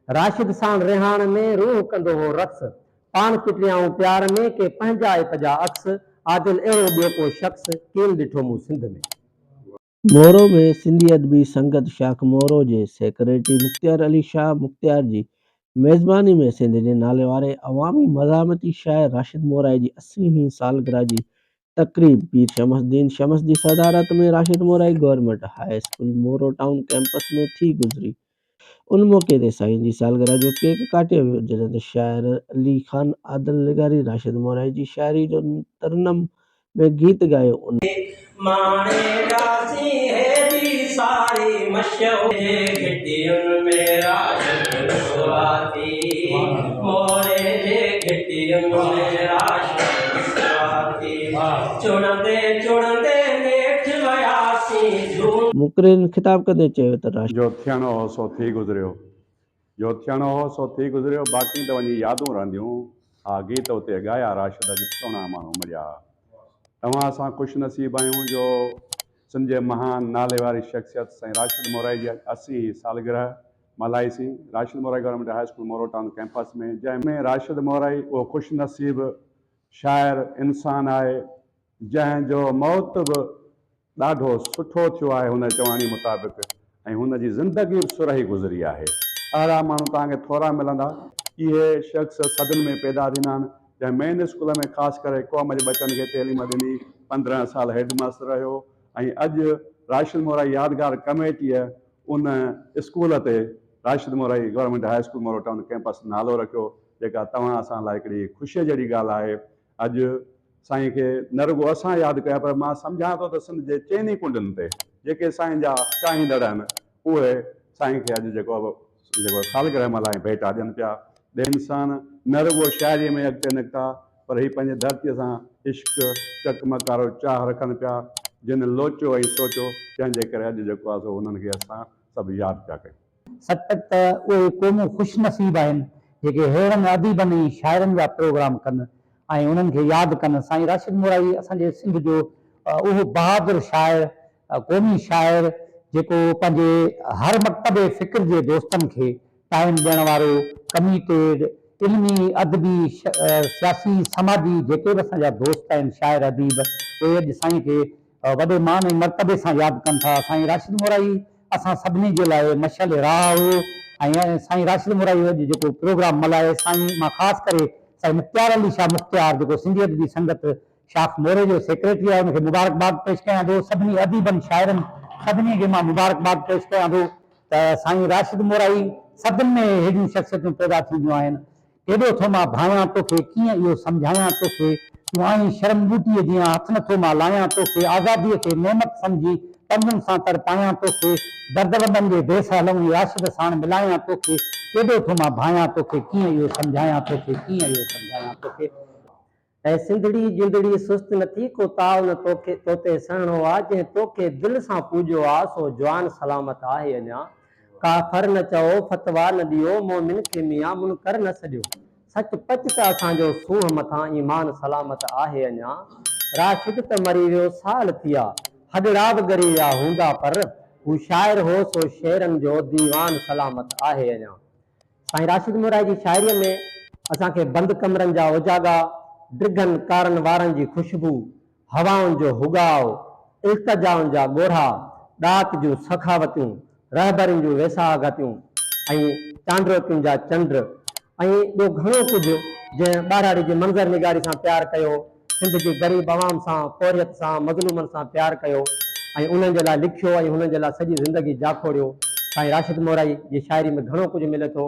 राशिद साण रिहान में रूह कंदो हो रक्स पान चिटियाऊं प्यार में के पंहिंजा पजा अक्स आदिल अहिड़ो ॿियो को शख्स केन ॾिठो मूं सिंध में। मोरो में सिंधी अदबी संगत शाख मोरो जे सेक्रेटरी मुख्तियार अली शाह मुख्तियार जी मेज़बानी में सिंध जे नाले वारे अवामी मज़ामती शाइर राशिद मोराई जी 80वीं सालगिरह जी तक़रीब पीर शमसुद्दीन शमस जी सदारत में Rashid Morai government high school Moro town campus में थी गुज़री। उन मौके ते साईं जी सालगिरह जो केक काटियो वियो जॾहिं त शाइर अली खान आदिल निगारी राशिद मोराई जी शाइरी जो तरनम में गीत गायो। उन माणे रासी है दी सारी मशहूर घिटियुन में राशिद सुवाती मोरे जे घिटियुन में राशिद सुवाती चुणंदे चुणंदे नेठ वयासी मुकरिन खिताब कंदे चयो त राशिद जो थियणो हो सो थी गुज़रियो, जो थियणो हो सो थी गुज़रियो, बाक़ी त वञी यादूं रहंदियूं। हा गीत उते ॻाया राशिद जो सुहिणा माण्हू मरिया। तव्हां असां ख़ुशि नसीब आहियूं जो सिंध जे महान नाले वारी शख़्सियत साईं राशिद मोराई जी 80 सालगिरह मल्हाईसीं Rashid Morai government high school Moro town campus में, जंहिंमें राशिद मोराई उहो ख़ुशि नसीब शाइर इंसान आहे जंहिंजो मौत बि ॾाढो सुठो थियो आहे हुन चवाणी मुताबिक़, ऐं हुन जी ज़िंदगी बि सुरही गुज़री आहे। अहिड़ा माण्हू तव्हांखे थोरा मिलंदा। इहे शख़्स सदन में पैदा थींदा आहिनि जंहिं मेन स्कूल में ख़ासि करे क़ौम जे बचनि खे तइलीम ॾिनी, 15 साल हेडमास्टर रहियो, ऐं अॼु राशिद मोराई यादगार कमेटीअ उन स्कूल ते Rashid Morai government high school Moro town campus नालो रखियो, जेका तव्हां असां लाइ हिकिड़ी ख़ुशीअ जहिड़ी ॻाल्हि आहे। अॼु साईं खे न रुॻो असां यादि कया, पर मां सम्झां थो त सिंध जे चइनी कुंडनि ते जेके साईं जा चाहींदड़ आहिनि उहे साईं खे अॼु जेको सालगिरह मल्हाए भेटा ॾियनि पिया। इंसान न रुॻो शाइरीअ में अॻिते निकिता पर हीअ पंहिंजे धरतीअ सां इश्क चकमकारो चाह रखनि पिया, जिन लोचो ऐं सोचो, जंहिंजे करे अॼु जेको आहे सो हुननि खे असां सभु यादि पिया कयूं। सत त उहे क़ौमूं ख़ुशि नसीब आहिनि जेके अहिड़नि अदीबनि शाइरनि जा प्रोग्राम कनि ऐं उन्हनि खे यादि कनि। साईं राशिद मोराई असांजे सिंध जो उहो बहादुर शाइर, क़ौमी शाइर जेको पंहिंजे हर मकतबे फ़िक्र जे दोस्तनि खे टाइम ॾियण वारो, कमिटेड, इल्मी अदबी सियासी समाजी जेके बि असांजा दोस्त आहिनि शाइर अदीब, उहे अॼु साईं खे वॾे मान ऐं मर्तबे सां यादि कनि था। साईं राशिद मोराई असां सभिनी जे लाइ मशाल राह हुओ ऐं साईं राशिद मोराई अॼु जेको प्रोग्राम मल्हाए, साईं मां ख़ासि करे साईं मुख्तियार अली शाह मुख्तियार जेको सिंधी अदबी संगत शाख मोरे जो सेक्रेटरी आहे उनखे मुबारकबाद पेश कयां थो। सभिनी अदीबनि शाइरनि सभिनी खे मां मुबारकबाद पेश कयां थो त साईं राशिद मोराई सभिनि में हेॾियूं शख़्सियतूं पैदा थींदियूं आहिनि। केॾो थो मां भायां तोखे, कीअं इहो सम्झायां तोखे, तूं आहीं शर्म बूटीअ जीअं हथ नथो मां लायां तोखे, आज़ादीअ खे नेमत सम्झी पंजनि सां तर पायां तोखे, दर्द वॾनि जे देस हलूं राशिद साण मिलायां तोखे, केॾो थो मां भायां तोखे, कीअं इहो सम्झायां तोखे, कीअं इहो सम्झायां तोखे। ऐं सिंधड़ी जिंदड़ी सुस्त न थी को ताव न तोखे तोते सणो आहे, जंहिं तोखे दिलि सां पूॼो आहे सो जवान सलामत आहे अञा। काफ़र न चओ फतवा न ॾियो मोमिन खे मियां मुनकर न सॼो, सच पच त असांजो सूंह मथां ईमान सलामत आहे अञा। राशिद त मरी वियो साल थिया, हॾड़ा बि ॻरी विया हूंदा पर हू शाइर हो सो शेरनि जो दीवान सलामत आहे अञा। साईं राशिद मोराई जी शाइरीअ में असांखे बंदि कमरनि जा उजागा, ड्रिगन कारनि वारनि जी ख़ुशबू, हवाउनि जो हुगाव, इल्तिजाउनि जा ॻोढ़ा, ॾात जूं सखावतियूं, रहबरनि जूं वेसाहगतियूं ऐं चांड्रोतियुनि जा चंड ऐं ॿियो घणो कुझु जंहिं ॿारहाड़ी जी मंज़र निगारी सां प्यारु कयो, सिंध जी ग़रीब आवाम सां पोरियत सां मज़लूमनि सां प्यारु कयो ऐं उन्हनि जे लाइ लिखियो ऐं हुननि जे लाइ सॼी ज़िंदगी जाखोड़ियो। साईं राशिद मोराई जी शाइरी में घणो कुझु मिले थो।